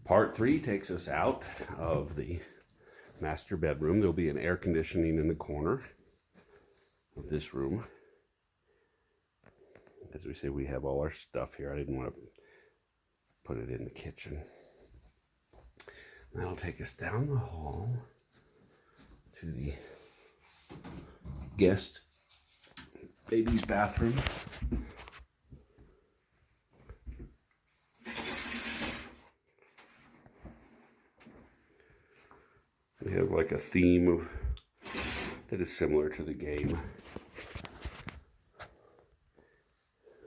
Part 3 takes us out of the master bedroom. There'll be an air conditioning in the corner of this room. As we say, we have all our stuff here. I didn't want to put it in the kitchen. That'll take us down the hall to the guest baby's bathroom. We have like a theme that is similar to the game.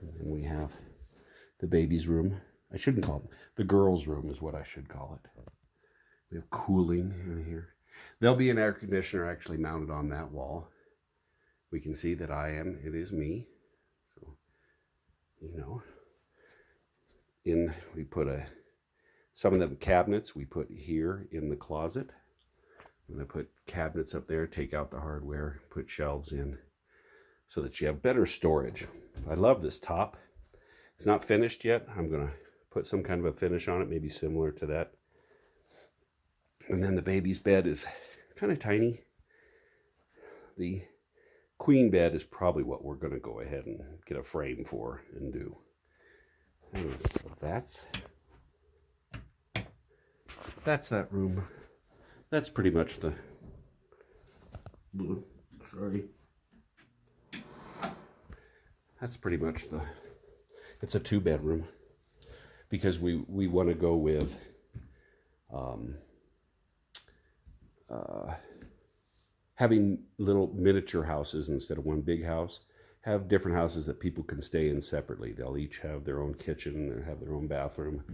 And then we have the baby's room. I shouldn't call it the girls' room is what I should call it. We have cooling in here. There'll be an air conditioner actually mounted on that wall. We can see that it is me. So, you know, we put some of the cabinets we put here in the closet. I'm going to put cabinets up there, take out the hardware, put shelves in so that you have better storage. I love this top. It's not finished yet. I'm going to put some kind of a finish on it, maybe similar to that. And then the baby's bed is kind of tiny. The queen bed is probably what we're going to go ahead and get a frame for and do. And so that's that room. That's pretty much that's pretty much it's a 2-bedroom because we want to go with having little miniature houses instead of one big house. Have different houses that people can stay in separately. They'll each have their own kitchen and have their own bathroom,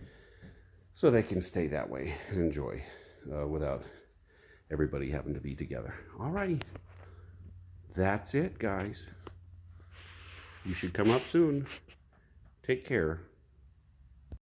so they can stay that way and enjoy without everybody having to be together. Alrighty, that's it, guys. You should come up soon. Take care.